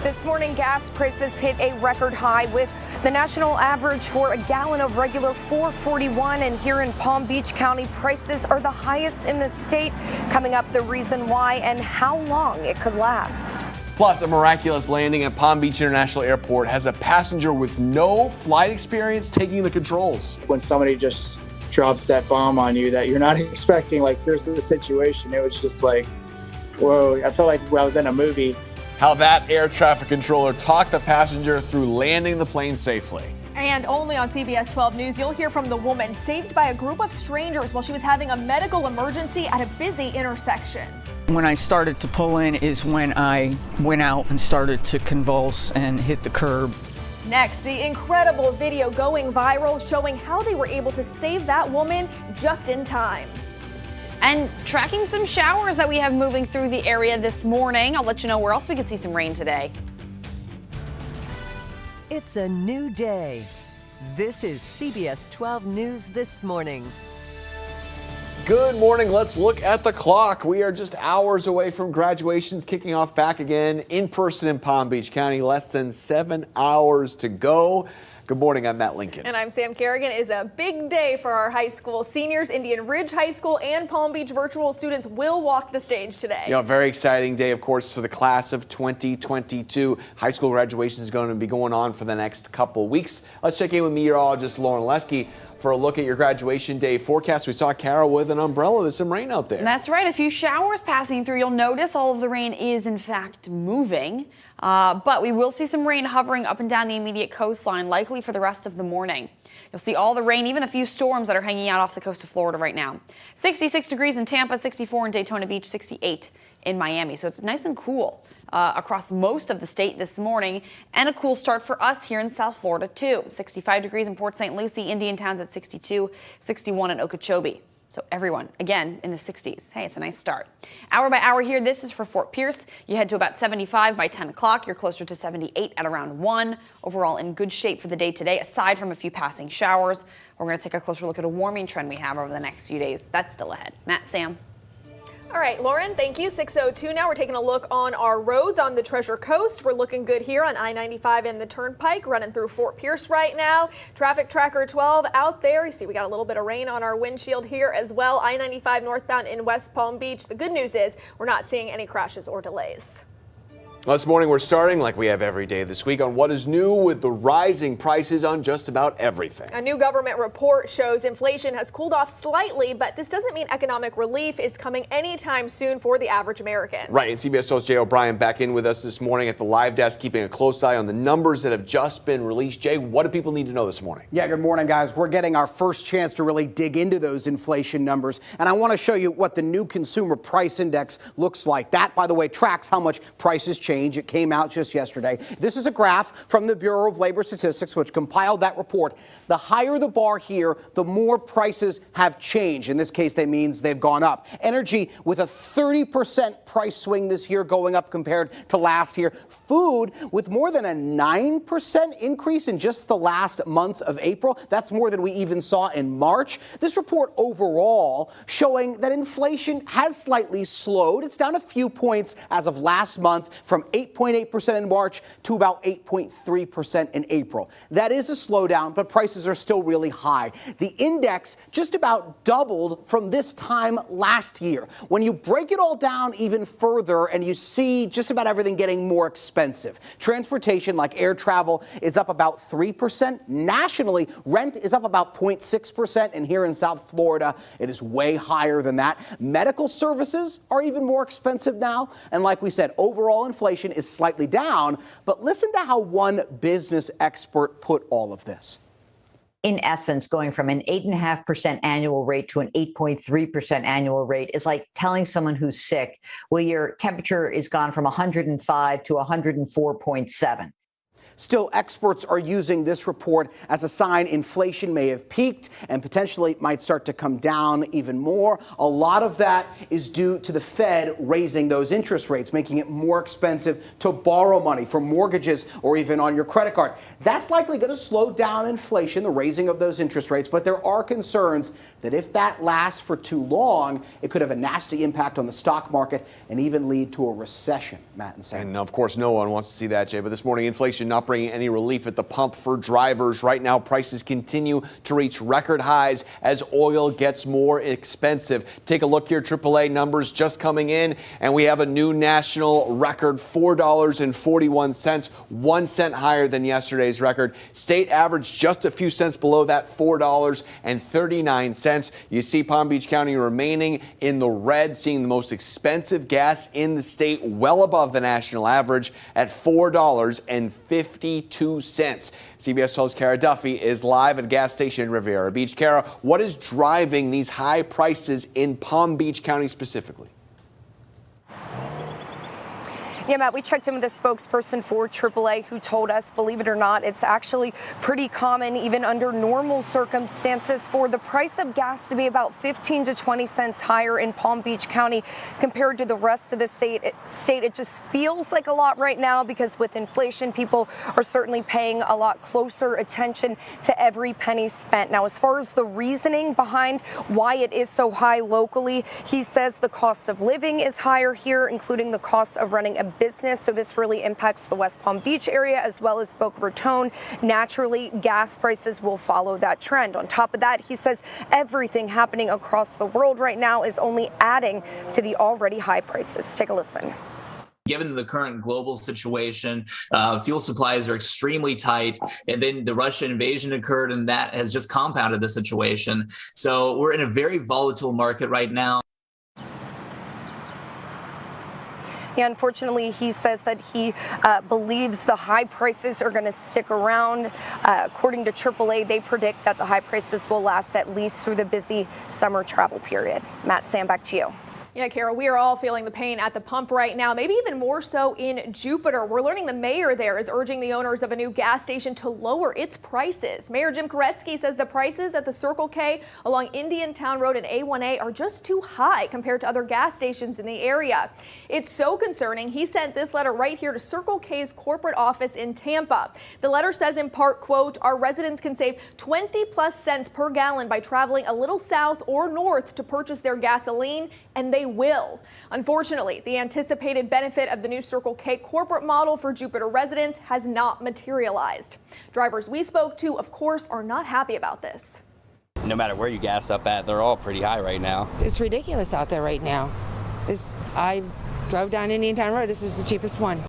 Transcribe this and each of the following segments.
This morning, gas prices hit a record high with the national average for a gallon of regular $4.41, and here in Palm Beach County, prices are the highest in the state. Coming up, the reason why and how long it could last. Plus, a miraculous landing at Palm Beach International Airport has a passenger with no flight experience taking the controls. When somebody just drops that bomb on you that you're not expecting, like here's the situation, it was just like, whoa, I felt like I was in a movie. How that air traffic controller talked the passenger through landing the plane safely. And only on CBS 12 News, you'll hear from the woman saved by a group of strangers while she was having a medical emergency at a busy intersection. When I started to pull in is when I went out and started to convulse and hit the curb. Next, the incredible video going viral showing how they were able to save that woman just in time. And tracking some showers that we have moving through the area this morning. I'll let you know where else we could see some rain today. It's a new day. This is CBS 12 News This Morning. Good morning. Let's look at the clock. We are just hours away from graduations kicking off back again in person in Palm Beach County. Less than 7 hours to go. Good morning, I'm Matt Lincoln. And I'm Sam Kerrigan. It is a big day for our high school seniors. Indian Ridge High School and Palm Beach virtual students will walk the stage today. A very exciting day, of course, for the class of 2022. High school graduation is going to be going on for the next couple weeks. Let's check in with meteorologist Lauren Lesky for a look at your graduation day forecast. We saw Carol with an umbrella. There's some rain out there. That's right. A few showers passing through. You'll notice all of the rain is, in fact, moving. But we will see some rain hovering up and down the immediate coastline, likely for the rest of the morning. You'll see all the rain, even a few storms that are hanging out off the coast of Florida right now. 66 degrees in Tampa, 64 in Daytona Beach, 68 in Miami. So it's nice and cool across most of the state this morning, and a cool start for us here in South Florida, too. 65 degrees in Port St. Lucie, Indian Towns at 62, 61 in Okeechobee. So everyone, again, in the 60s. Hey, it's a nice start. Hour by hour here, this is for Fort Pierce. You head to about 75 by 10 o'clock. You're closer to 78 at around 1. Overall, in good shape for the day today, aside from a few passing showers. We're going to take a closer look at a warming trend we have over the next few days. That's still ahead. Matt, Sam. All right, Lauren, thank you. 6:02 now. We're taking a look on our roads on the Treasure Coast. We're looking good here on I-95 and the Turnpike, running through Fort Pierce right now. Traffic Tracker 12 out there. You see we got a little bit of rain on our windshield here as well. I-95 northbound in West Palm Beach. The good news is we're not seeing any crashes or delays. Well, this morning we're starting, like we have every day this week, on what is new with the rising prices on just about everything. A new government report shows inflation has cooled off slightly, but this doesn't mean economic relief is coming anytime soon for the average American. Right, and CBS 12's Jay O'Brien back in with us this morning at the live desk, keeping a close eye on the numbers that have just been released. Jay, what do people need to know this morning? Yeah, good morning, guys. We're getting our first chance to really dig into those inflation numbers, and I want to show you what the new Consumer Price Index looks like. That, by the way, tracks how much prices change. It came out just yesterday. This is a graph from the Bureau of Labor Statistics, which compiled that report. The higher the bar here, the more prices have changed. In this case, that means they've gone up. Energy with a 30% price swing this year, going up compared to last year. Food with more than a 9% increase in just the last month of April. That's more than we even saw in March. This report overall showing that inflation has slightly slowed. It's down a few points as of last month, from 8.8% in March to about 8.3% in April. That is a slowdown, but prices are still really high. The index just about doubled from this time last year. When you break it all down even further and you see just about everything getting more expensive. Transportation, like air travel, is up about 3%. Nationally, rent is up about 0.6%, and here in South Florida, it is way higher than that. Medical services are even more expensive now, and like we said, overall inflation is slightly down, but listen to how one business expert put all of this. In essence, going from an 8.5% annual rate to an 8.3% annual rate is like telling someone who's sick, well, your temperature is gone from 105 to 104.7. Still, experts are using this report as a sign inflation may have peaked and potentially might start to come down even more. A lot of that is due to the Fed raising those interest rates, making it more expensive to borrow money for mortgages or even on your credit card. That's likely going to slow down inflation, the raising of those interest rates, but there are concerns that if that lasts for too long, it could have a nasty impact on the stock market and even lead to a recession, Matt and Sam. And of course, no one wants to see that, Jay. But this morning, inflation not bringing any relief at the pump for drivers. Right now, prices continue to reach record highs as oil gets more expensive. Take a look here. AAA numbers just coming in, and we have a new national record, $4.41, 1 cent higher than yesterday's record. State average just a few cents below that, $4.39. You see Palm Beach County remaining in the red, seeing the most expensive gas in the state, well above the national average at $4.52. CBS 12's Kara Duffy is live at a gas station in Riviera Beach. Kara, what is driving these high prices in Palm Beach County specifically? Yeah, Matt, we checked in with a spokesperson for AAA who told us, believe it or not, it's actually pretty common, even under normal circumstances, for the price of gas to be about 15 to 20 cents higher in Palm Beach County compared to the rest of the state. It just feels like a lot right now because with inflation, people are certainly paying a lot closer attention to every penny spent. Now, as far as the reasoning behind why it is so high locally, he says the cost of living is higher here, including the cost of running a business. So this really impacts the West Palm Beach area as well as Boca Raton. Naturally, gas prices will follow that trend. On top of that, he says everything happening across the world right now is only adding to the already high prices. Take a listen. Given the current global situation, fuel supplies are extremely tight, and then the Russian invasion occurred, and that has just compounded the situation. So we're in a very volatile market right now. Yeah, unfortunately, he says that he believes the high prices are going to stick around. According to AAA, they predict that the high prices will last at least through the busy summer travel period. Matt, Sam, back to you. Yeah, Kara, we are all feeling the pain at the pump right now, maybe even more so in Jupiter. We're learning the mayor there is urging the owners of a new gas station to lower its prices. Mayor Jim Koretsky says the prices at the Circle K along Indian Town Road and A1A are just too high compared to other gas stations in the area. It's so concerning. He sent this letter right here to Circle K's corporate office in Tampa. The letter says in part, quote, our residents can save 20 plus cents per gallon by traveling a little south or north to purchase their gasoline, and they will. Unfortunately, the anticipated benefit of the new Circle K corporate model for Jupiter residents has not materialized. Drivers we spoke to, of course, are not happy about this. No matter where you gas up at, they're all pretty high right now. It's ridiculous out there right now. I drove down Indian Town Road. This is the cheapest one.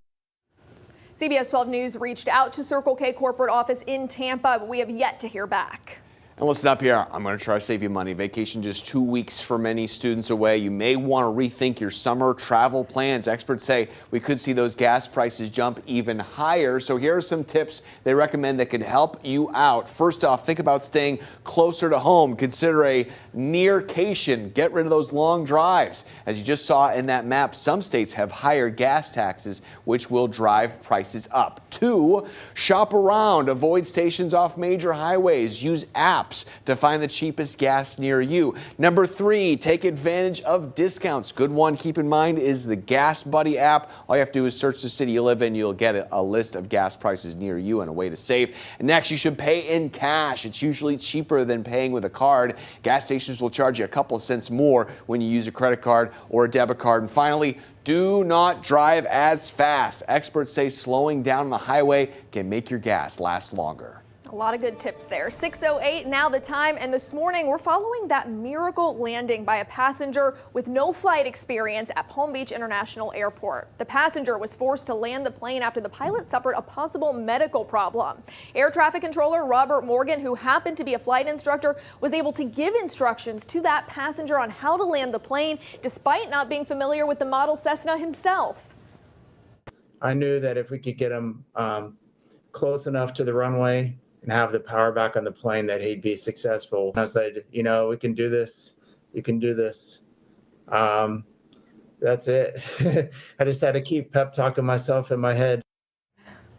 CBS 12 News reached out to Circle K corporate office in Tampa, but we have yet to hear back. And listen up here, I'm going to try to save you money. Vacation just 2 weeks for many students away. You may want to rethink your summer travel plans. Experts say we could see those gas prices jump even higher. So here are some tips they recommend that could help you out. First off, think about staying closer to home. Consider a nearcation. Get rid of those long drives. As you just saw in that map, some states have higher gas taxes, which will drive prices up. 2, shop around. Avoid stations off major highways. Use apps to find the cheapest gas near you. Number 3, take advantage of discounts. Good one, keep in mind, is the Gas Buddy app. All you have to do is search the city you live in. You'll get a list of gas prices near you and a way to save. And next, you should pay in cash. It's usually cheaper than paying with a card. Gas stations will charge you a couple of cents more when you use a credit card or a debit card. And finally, do not drive as fast. Experts say slowing down on the highway can make your gas last longer. A lot of good tips there. 6:08 now the time, and this morning we're following that miracle landing by a passenger with no flight experience at Palm Beach International Airport. The passenger was forced to land the plane after the pilot suffered a possible medical problem. Air traffic controller Robert Morgan, who happened to be a flight instructor, was able to give instructions to that passenger on how to land the plane despite not being familiar with the model Cessna himself. I knew that if we could get him close enough to the runway and have the power back on the plane, that he'd be successful. And I said, we can do this. You can do this. That's it. I just had to keep pep talking myself in my head.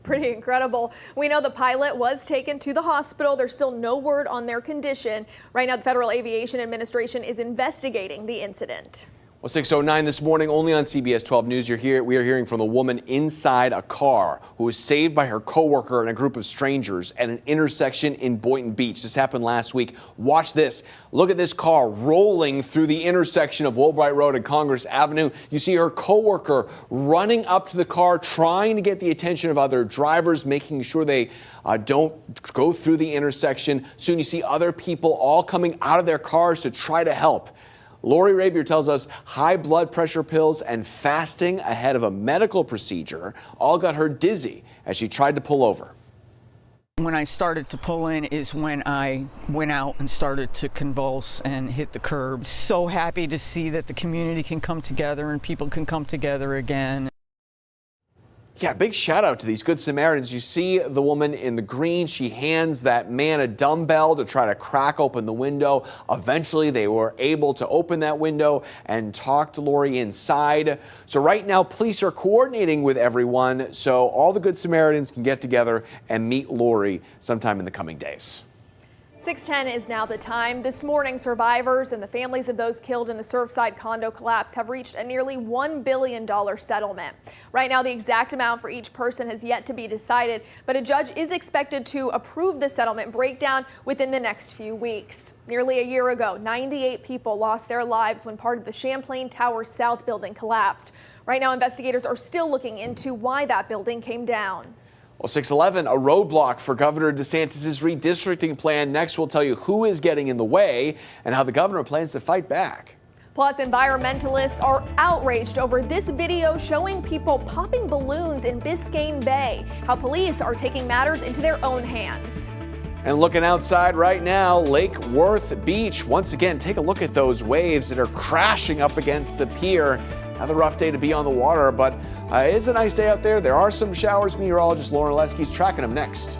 Pretty incredible. We know the pilot was taken to the hospital. There's still no word on their condition. Right now, the Federal Aviation Administration is investigating the incident. Well, 6:09 this morning, only on CBS 12 News. We are hearing from the woman inside a car who was saved by her coworker and a group of strangers at an intersection in Boynton Beach. This happened last week. Watch this. Look at this car rolling through the intersection of Woolbright Road and Congress Avenue. You see her coworker running up to the car, trying to get the attention of other drivers, making sure they don't go through the intersection. Soon you see other people all coming out of their cars to try to help. Lori Rabier tells us high blood pressure pills and fasting ahead of a medical procedure all got her dizzy as she tried to pull over. When I started to pull in is when I went out and started to convulse and hit the curb. So happy to see that the community can come together and people can come together again. Yeah, big shout out to these Good Samaritans. You see the woman in the green. She hands that man a dumbbell to try to crack open the window. Eventually, they were able to open that window and talk to Lori inside. So right now, police are coordinating with everyone so all the Good Samaritans can get together and meet Lori sometime in the coming days. 6:10 is now the time. This morning, survivors and the families of those killed in the Surfside condo collapse have reached a nearly $1 billion settlement. Right now, the exact amount for each person has yet to be decided, but a judge is expected to approve the settlement breakdown within the next few weeks. Nearly a year ago, 98 people lost their lives when part of the Champlain Towers South building collapsed. Right now, investigators are still looking into why that building came down. Well, 6:11, a roadblock for Governor DeSantis' redistricting plan. Next, we'll tell you who is getting in the way and how the governor plans to fight back. Plus, environmentalists are outraged over this video showing people popping balloons in Biscayne Bay, how police are taking matters into their own hands. And looking outside right now, Lake Worth Beach. Once again, take a look at those waves that are crashing up against the pier. Another rough day to be on the water, but it's a nice day out there. There are some showers. Meteorologist Lauren Lesky's tracking them next.